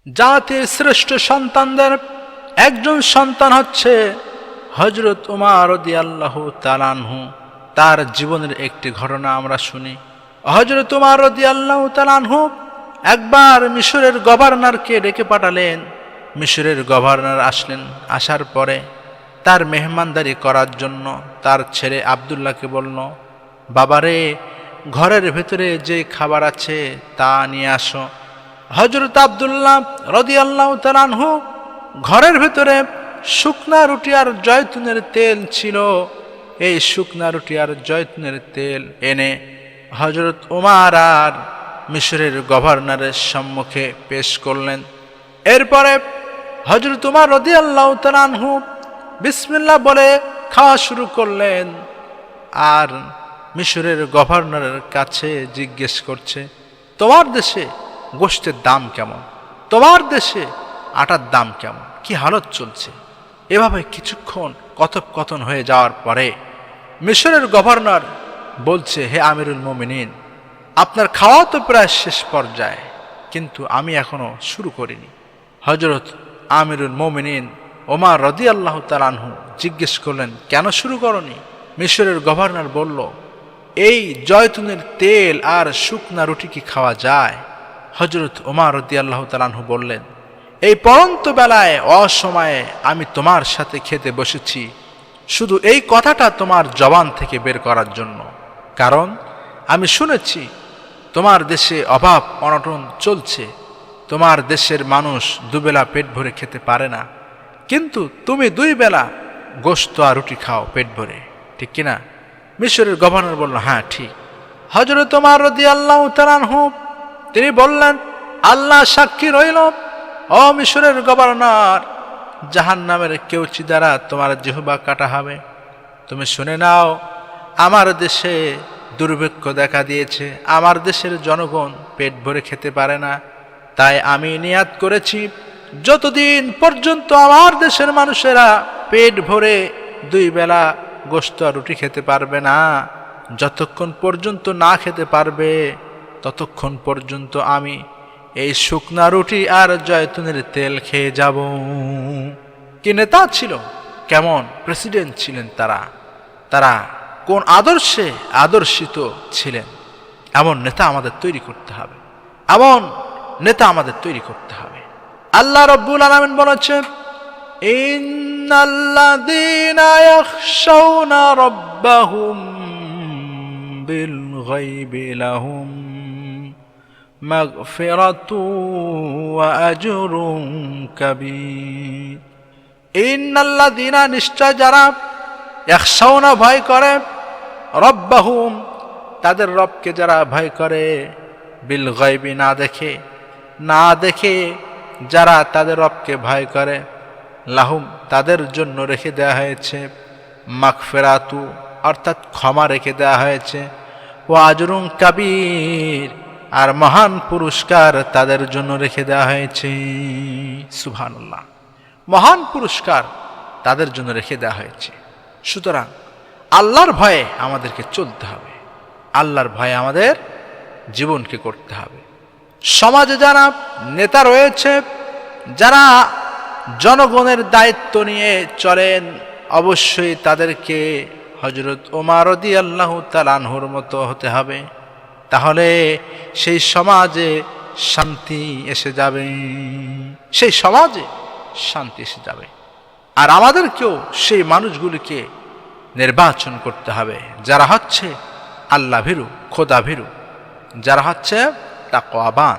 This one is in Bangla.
জাতির শ্রেষ্ঠ সন্তানদের একজন সন্তান হচ্ছে হযরত উমর রাদিয়াল্লাহু তাআলা আনহু। তার জীবনের একটি ঘটনা আমরা শুনি। হযরত উমর রাদিয়াল্লাহু তাআলা আনহু একবার মিশরের গভর্নরকে ডেকে পাঠালেন। মিশরের গভর্নর আসলেন। আসার পরে তার মেহমানদারি করার জন্য তার ছেলে আব্দুল্লাহকে বলল, বাবারে, ঘরের ভেতরে যে খাবার আছে তা নিয়ে আসো। হযরত আব্দুল্লাহ রাদিয়াল্লাহু তাআলা আনহু ঘরের ভেতরে শুকনা রুটি আর জয়তুনের তেল ছিল। এই শুকনা রুটি আর জয়তুনের তেল এনে হযরত উমর আর মিশরের গভর্নরের সম্মুখে পেশ করলেন। এরপরে হযরত উমর রাদিয়াল্লাহু তাআলা আনহু বিসমিল্লাহ বলে খাওয়া শুরু করলেন। আর মিশরের গভর্নরের কাছে জিজ্ঞেস করছে, তোমার দেশে গোশতের দাম কেমন? তোমার দেশে আটার দাম কেমন? কি হালত চলছে? এভাবে কিছুক্ষণ কথোপকথন হয়ে যাওয়ার পরে মিশরের গভর্নর বলছে, হে আমিরুল মুমিনিন, আপনার খাওয়া তো প্রায় শেষ পর্যায়ে, কিন্তু আমি এখনো শুরু করিনি। হযরত আমিরুল মুমিনিন ওমর রাদিয়াল্লাহু তাআলা আনহু জিজ্ঞেস করলেন, কেন শুরু করনি? মিশরের গভর্নর বলল, এই জয়তুনের তেল আর শুকনা রুটি কি খাওয়া যায়? হযরত ওমর রাদিয়াল্লাহু তাআলা আনহু বললেন, এই পড়ন্ত বেলায় অসময়ে আমি তোমার সাথে খেতে বসেছি শুধু এই কথাটা তোমার জবান থেকে বের করার জন্য। কারণ আমি শুনেছি তোমার দেশে অভাব অনটন চলছে, তোমার দেশের মানুষ দুবেলা পেট ভরে খেতে পারে না, কিন্তু তুমি 2 বেলা গোশত আর রুটি খাও পেট ভরে, ঠিক কিনা? মিশরের গভর্নর বলল, হ্যাঁ ঠিক। হযরত ওমর রাদিয়াল্লাহু তাআলা আনহু তিনি বললেন, আল্লাহ সাক্ষী রইল, ও মিশরের গভর্নর, জাহান্নামের কেউচি দ্বারা তোমার জিহ্বা কাটা হবে। তুমি শুনে নাও, আমার দেশে দুর্ভিক্ষ দেখা দিয়েছে, আমার দেশের জনগণ পেট ভরে খেতে পারে না। তাই আমি নিয়াত করেছি, যতদিন পর্যন্ত আমার দেশের মানুষেরা পেট ভরে 2 বেলা গোশত আর রুটি খেতে পারবে না, যতক্ষণ পর্যন্ত না খেতে পারবে ততক্ষণ পর্যন্ত আমি এই শুকনা রুটি আর জয়তুনের তেল খেয়ে যাব। কি নেতা ছিল, কেমন প্রেসিডেন্ট ছিলেন তারা কোন আদর্শে আদর্শিত ছিলেন। এমন নেতা আমাদের তৈরি করতে হবে, এমন নেতা আমাদের তৈরি করতে হবে। আল্লাহ রাব্বুল আলামিন বলেছেন, ইন্নাল্লাযীনা ইয়াখশাউনা রাব্বাহুম বিল গায়বি লাহুম মাগফিরাতুন ওয়া আজরুন কাবীর। ইন্নাল্লাযীনা, নিশ্চয় যারা, ইয়াখশাউনা ভয় করে, রাব্বাহুম তাদের রবকে যারা ভয় করে, বিল গায়বি না দেখে যারা তাদের রবকে ভয় করে, লাহুম তাদের জন্য রেখে দেওয়া হয়েছে মাগফিরাতু অর্থাৎ ক্ষমা রেখে দেওয়া হয়েছে, ও আজরুন কাবীর আর মহান পুরস্কার তাদের জন্য রেখে দেওয়া হয়েছে। সুবহানাল্লাহ, মহান পুরস্কার তাদের জন্য রেখে দেওয়া হয়েছে। সুতরাং আল্লাহর ভয়ে আমাদেরকে চলতে হবে, আল্লাহর ভয়ে আমাদের জীবনকে করতে হবে। সমাজে যারা নেতা রয়েছে, যারা জনগণের দায়িত্ব নিয়ে চলেন, অবশ্যই তাদেরকে হযরত ওমর রাদিয়াল্লাহু তাআলা আনহুর মতো হতে হবে। তাহলে সেই সমাজে শান্তি এসে যাবে, সেই সমাজে শান্তি এসে যাবে। আর আমাদেরকেও সেই মানুষগুলিকে নির্বাচন করতে হবে যারা হচ্ছে আল্লাহ ভীরু, খোদা ভীরু, যারা হচ্ছে তাকওয়াবান।